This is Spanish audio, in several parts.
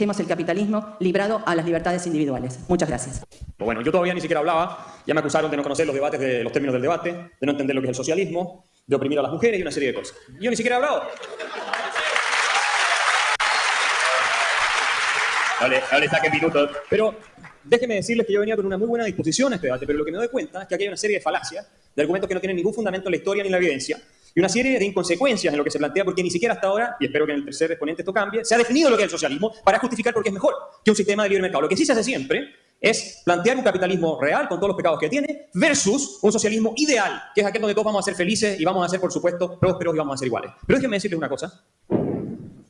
Dejemos el capitalismo librado a las libertades individuales. Muchas gracias. Bueno, yo todavía ni siquiera hablaba, ya me acusaron de no conocer los debates, de los términos del debate, de no entender lo que es el socialismo, de oprimir a las mujeres y una serie de cosas. Yo ni siquiera he hablado. No le saquen minutos. Pero déjenme decirles que yo venía con una muy buena disposición a este debate, pero lo que me doy cuenta es que aquí hay una serie de falacias, de argumentos que no tienen ningún fundamento en la historia ni en la evidencia, y una serie de inconsecuencias en lo que se plantea, porque ni siquiera hasta ahora, y espero que en el tercer exponente esto cambie, se ha definido lo que es el socialismo para justificar por qué es mejor que un sistema de libre mercado. Lo que sí se hace siempre es plantear un capitalismo real con todos los pecados que tiene versus un socialismo ideal, que es aquel donde todos vamos a ser felices y vamos a ser, por supuesto, prósperos y vamos a ser iguales. Pero déjenme decirles una cosa.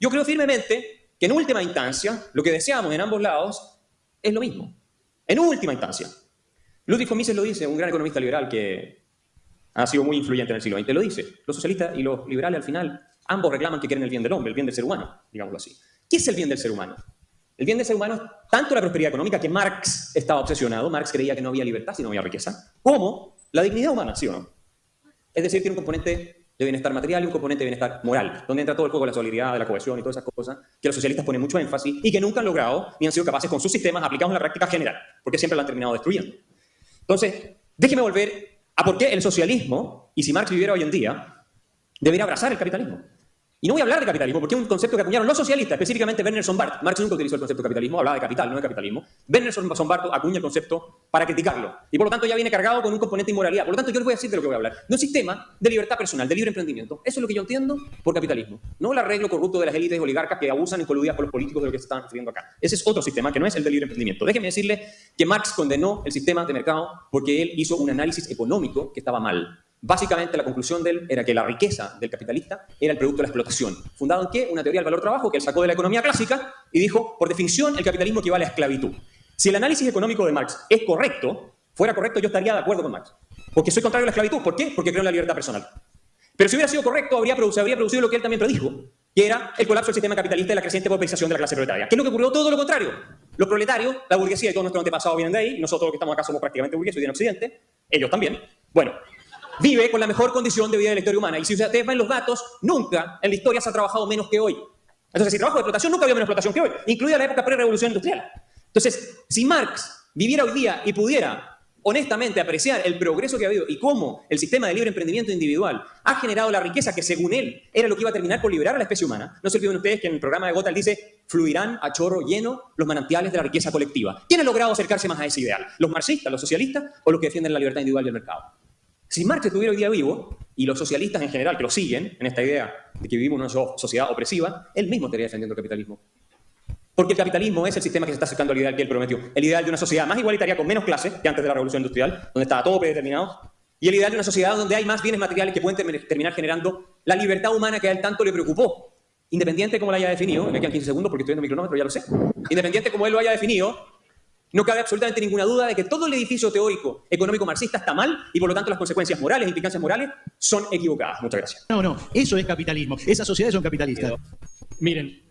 Yo creo firmemente que en última instancia lo que deseamos en ambos lados es lo mismo. En última instancia. Ludwig von Mises lo dice, un gran economista liberal que ha sido muy influyente en el siglo XX, lo dice. Los socialistas y los liberales al final ambos reclaman que quieren el bien del hombre, el bien del ser humano, digámoslo así. ¿Qué es el bien del ser humano? El bien del ser humano es tanto la prosperidad económica, que Marx estaba obsesionado, Marx creía que no había libertad si no había riqueza, como la dignidad humana, ¿sí o no? Es decir, tiene un componente de bienestar material y un componente de bienestar moral, donde entra todo el juego de la solidaridad, de la cohesión y todas esas cosas que los socialistas ponen mucho énfasis y que nunca han logrado ni han sido capaces con sus sistemas aplicados en la práctica general, porque siempre lo han terminado destruyendo. Entonces, déjeme volver a por qué el socialismo, y si Marx viviera hoy en día, debería abrazar el capitalismo. Y no voy a hablar de capitalismo porque es un concepto que acuñaron los socialistas, específicamente Werner von Barth. Marx nunca utilizó el concepto de capitalismo, hablaba de capital, no de capitalismo. Werner von Barth acuña el concepto para criticarlo. Y por lo tanto ya viene cargado con un componente de inmoralidad. Por lo tanto yo les voy a decir de lo que voy a hablar. De un sistema de libertad personal, de libre emprendimiento. Eso es lo que yo entiendo por capitalismo. No el arreglo corrupto de las élites oligarcas que abusan y coludidas con los políticos de lo que se están refiriendo acá. Ese es otro sistema que no es el de libre emprendimiento. Déjenme decirles que Marx condenó el sistema de mercado porque él hizo un análisis económico que estaba mal. Básicamente la conclusión de él era que la riqueza del capitalista era el producto de la explotación. ¿Fundado en qué? Una teoría del valor-trabajo que él sacó de la economía clásica y dijo, por definición, el capitalismo equivale a esclavitud. Si el análisis económico de Marx es correcto, fuera correcto, yo estaría de acuerdo con Marx. Porque soy contrario a la esclavitud. ¿Por qué? Porque creo en la libertad personal. Pero si hubiera sido correcto, habría producido lo que él también predijo, que era el colapso del sistema capitalista y la creciente pauperización de la clase proletaria. ¿Qué es lo que ocurrió? Todo lo contrario. Los proletarios, la burguesía y todos nuestros antepasados vienen de ahí, y nosotros los que estamos acá somos prácticamente burgueses y en Occidente, ellos también. Bueno, vive con la mejor condición de vida de la historia humana. Y si ustedes ven los datos, nunca en la historia se ha trabajado menos que hoy. Entonces, si trabajo de explotación, nunca había menos explotación que hoy, incluida la época pre-revolución industrial. Entonces, si Marx viviera hoy día y pudiera honestamente apreciar el progreso que ha habido y cómo el sistema de libre emprendimiento individual ha generado la riqueza que, según él, era lo que iba a terminar por liberar a la especie humana, no se olviden ustedes que en el programa de Gotha él dice fluirán a chorro lleno los manantiales de la riqueza colectiva. ¿Quién ha logrado acercarse más a ese ideal? ¿Los marxistas, los socialistas o los que defienden la libertad individual y el mercado? Si Marx estuviera hoy día vivo, y los socialistas en general que lo siguen en esta idea de que vivimos en una sociedad opresiva, él mismo estaría defendiendo el capitalismo. Porque el capitalismo es el sistema que se está acercando al ideal que él prometió. El ideal de una sociedad más igualitaria con menos clases que antes de la revolución industrial, donde estaba todo predeterminado. Y el ideal de una sociedad donde hay más bienes materiales que pueden terminar generando la libertad humana que a él tanto le preocupó. Independiente como la haya definido, me quedan 15 segundos porque estoy viendo el cronómetro, ya lo sé. Independiente como él lo haya definido, no cabe absolutamente ninguna duda de que todo el edificio teórico económico marxista está mal y por lo tanto las consecuencias morales e implicancias morales son equivocadas. Muchas gracias. No, eso es capitalismo. Esas sociedades son capitalistas. Miren,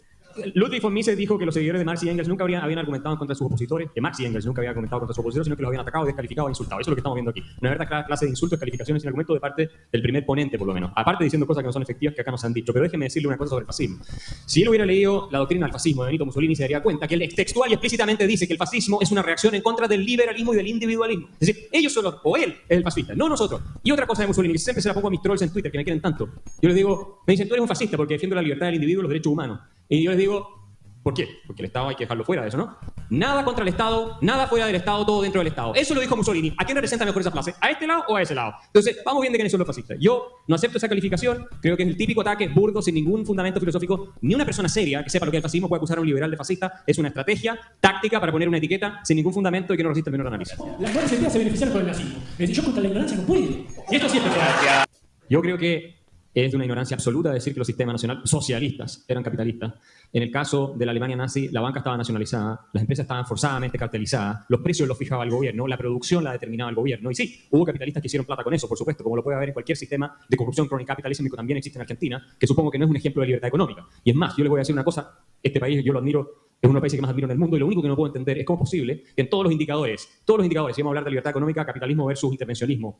Ludwig von Mises dijo que los seguidores de Marx y Engels nunca habían argumentado en contra de sus opositores, que Marx y Engels nunca habían argumentado contra sus opositores, sino que los habían atacado, descalificado e insultado. Eso es lo que estamos viendo aquí. Una verdadera clase de insultos, calificaciones sin argumento de parte del primer ponente, por lo menos. Aparte diciendo cosas que no son efectivas que acá nos han dicho. Pero déjenme decirle una cosa sobre el fascismo. Si él hubiera leído la doctrina del fascismo de Benito Mussolini, se daría cuenta que él textual y explícitamente dice que el fascismo es una reacción en contra del liberalismo y del individualismo. Es decir, ellos son los, o él es el fascista, no nosotros. Y otra cosa de Mussolini, que siempre se la pongo a mis trolls en Twitter, que me quieren tanto. Yo les digo, me dicen, tú eres un fascista porque defiendo la libertad del individuo y los derechos humanos. Y yo les digo, ¿por qué? Porque el Estado hay que dejarlo fuera de eso, ¿no? Nada contra el Estado, nada fuera del Estado, todo dentro del Estado. Eso lo dijo Mussolini. ¿A quién representa mejor esa frase? ¿A este lado o a ese lado? Entonces, vamos bien de quiénes son los fascistas. Yo no acepto esa calificación. Creo que es el típico ataque burdo, sin ningún fundamento filosófico. Ni una persona seria que sepa lo que es el fascismo puede acusar a un liberal de fascista. Es una estrategia táctica para poner una etiqueta sin ningún fundamento y que no resiste el menor análisis. Las buenas ideas se beneficiaron con el nazismo. Es decir, yo contra la ignorancia no puedo. Y esto sí es especial. Yo creo que es de una ignorancia absoluta decir que los sistemas nacionales socialistas eran capitalistas. En el caso de la Alemania nazi, la banca estaba nacionalizada, las empresas estaban forzadamente cartelizadas, los precios los fijaba el gobierno, la producción la determinaba el gobierno. Y sí, hubo capitalistas que hicieron plata con eso, por supuesto, como lo puede haber en cualquier sistema de corrupción crony-capitalísmico, también existe en Argentina, que supongo que no es un ejemplo de libertad económica. Y es más, yo les voy a decir una cosa, este país yo lo admiro, es uno de los países que más admiro en el mundo, y lo único que no puedo entender es cómo es posible que en todos los indicadores, si vamos a hablar de libertad económica, capitalismo versus intervencionismo,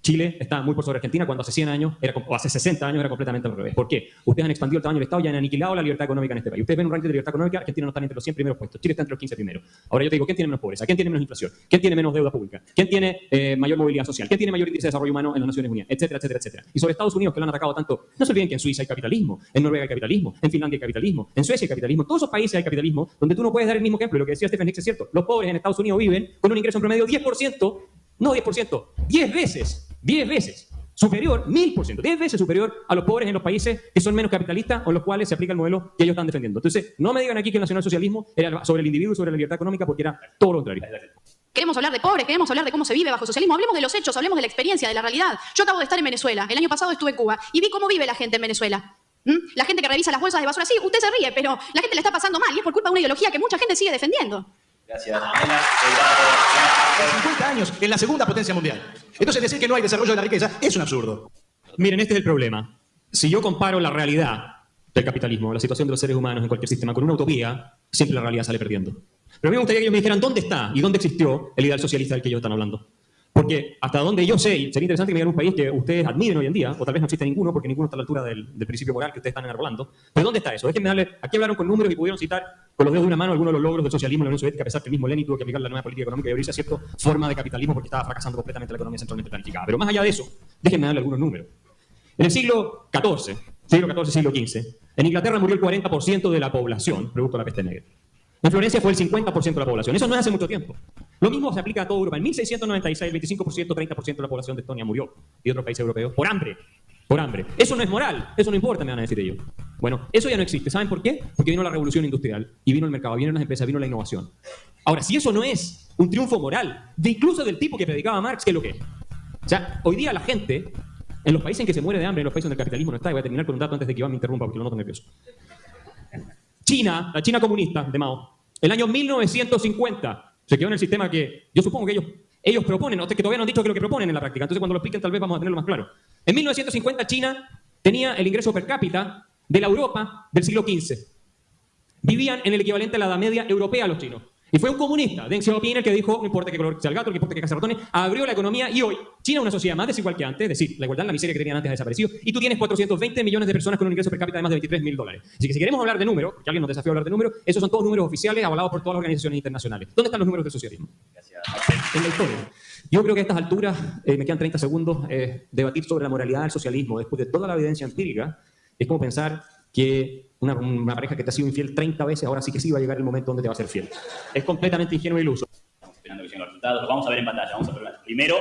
Chile está muy por sobre Argentina cuando hace 100 años, o hace 60 años era completamente al revés. ¿Por qué? Ustedes han expandido el tamaño del Estado y han aniquilado la libertad económica en este país. Ustedes ven un ranking de libertad económica, Argentina no está entre los 100 primeros puestos, Chile está entre los 15 primeros. Ahora yo te digo, ¿quién tiene menos pobreza? ¿Quién tiene menos inflación? ¿Quién tiene menos deuda pública? ¿Quién tiene mayor movilidad social? ¿Quién tiene mayor índice de desarrollo humano en las Naciones Unidas? Etcétera, etcétera, etcétera. Y sobre Estados Unidos, que lo han atacado tanto, no se olviden que en Suiza hay capitalismo, en Noruega hay capitalismo, en Finlandia hay capitalismo, en Suecia hay capitalismo, en todos esos países hay capitalismo donde tú no puedes dar el mismo ejemplo. Lo que decía Stephen Hicks es cierto. Los pobres en Estados Unidos viven con un ingreso en promedio 10%, no 10%, 10 veces superior, 1000%, 10 veces superior a los pobres en los países que son menos capitalistas o en los cuales se aplica el modelo que ellos están defendiendo. Entonces, no me digan aquí que el nacionalsocialismo era sobre el individuo y sobre la libertad económica, porque era todo lo contrario. Queremos hablar de pobres, queremos hablar de cómo se vive bajo socialismo. Hablemos de los hechos, hablemos de la experiencia, de la realidad. Yo acabo de estar en Venezuela. El año pasado estuve en Cuba y vi cómo vive la gente en Venezuela. La gente que revisa las bolsas de basura. Sí, usted se ríe, pero la gente le está pasando mal y es por culpa de una ideología que mucha gente sigue defendiendo. Gracias. 50 años en la segunda potencia mundial. Entonces decir que no hay desarrollo de la riqueza es un absurdo. Miren, este es el problema. Si yo comparo la realidad del capitalismo, la situación de los seres humanos en cualquier sistema, con una utopía, siempre la realidad sale perdiendo. Pero a mí me gustaría que ellos me dijeran dónde está y dónde existió el ideal socialista del que ellos están hablando. Porque hasta donde yo sé, y sería interesante que me digan un país que ustedes admiren hoy en día, o tal vez no existe ninguno, porque ninguno está a la altura del principio moral que ustedes están enarbolando. Pero ¿dónde está eso? Déjenme darle, aquí hablaron con números y pudieron citar con los dedos de una mano algunos de los logros del socialismo en la Unión Soviética, a pesar que el mismo Lenin tuvo que aplicar la nueva política económica y abrirse a cierta forma de capitalismo porque estaba fracasando completamente la economía centralmente planificada. Pero más allá de eso, déjenme darle algunos números. En el siglo XIV, siglo XV, en Inglaterra murió el 40% de la población, producto de la peste negra. En Florencia fue el 50% de la población. Eso no es hace mucho tiempo. Lo mismo se aplica a toda Europa. En 1696, el 25%, 30% de la población de Estonia murió y de otros países europeos por hambre. Por hambre. Eso no es moral. Eso no importa, me van a decir ellos. Bueno, eso ya no existe. ¿Saben por qué? Porque vino la revolución industrial y vino el mercado, vino las empresas, vino la innovación. Ahora, si eso no es un triunfo moral, incluso del tipo que predicaba Marx, ¿qué es lo que es? O sea, hoy día la gente, en los países en que se muere de hambre, en los países donde el capitalismo no está, y voy a terminar con un dato antes de que Iván me interrumpa porque lo noto nervioso. China, la China comunista de Mao, el año 1950 se quedó en el sistema que yo supongo que ellos proponen, que todavía no han dicho que es lo que proponen en la práctica, entonces cuando lo expliquen tal vez vamos a tenerlo más claro. En 1950 China tenía el ingreso per cápita de la Europa del siglo XV. Vivían en el equivalente a la Edad Media europea los chinos. Y fue un comunista, Deng Xiaoping, el que dijo, no importa qué color sea el gato, no importa qué casa ratones, abrió la economía y hoy China es una sociedad más desigual que antes, es decir, la igualdad, la miseria que tenían antes ha desaparecido, y tú tienes 420 millones de personas con un ingreso per cápita de más de $23.000. Así que si queremos hablar de números, porque alguien nos desafió a hablar de números, esos son todos números oficiales avalados por todas las organizaciones internacionales. ¿Dónde están los números del socialismo? Gracias. En la historia. Yo creo que a estas alturas, me quedan 30 segundos, debatir sobre la moralidad del socialismo después de toda la evidencia empírica, es como pensar que una pareja que te ha sido infiel 30 veces, ahora sí que sí va a llegar el momento donde te va a ser fiel. Es completamente ingenuo e iluso. Estamos esperando que lleguen los resultados. Los vamos a ver en pantalla. Primero,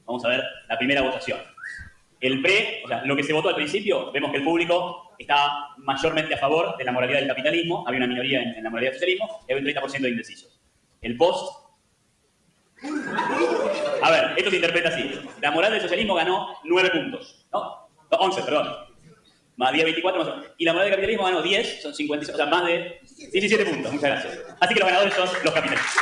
vamos a ver la primera votación. O sea, lo que se votó al principio, vemos que el público está mayormente a favor de la moralidad del capitalismo. Había una minoría en la moralidad del socialismo y había un 30% de indecisos. El post... A ver, esto se interpreta así. La moral del socialismo ganó 9 puntos. ¿No? 11, perdón. Más 10, 24, más... Y la moral del capitalismo ganó 10, son 56, o sea, más de 17 puntos. Muchas gracias. Así que los ganadores son los capitalistas.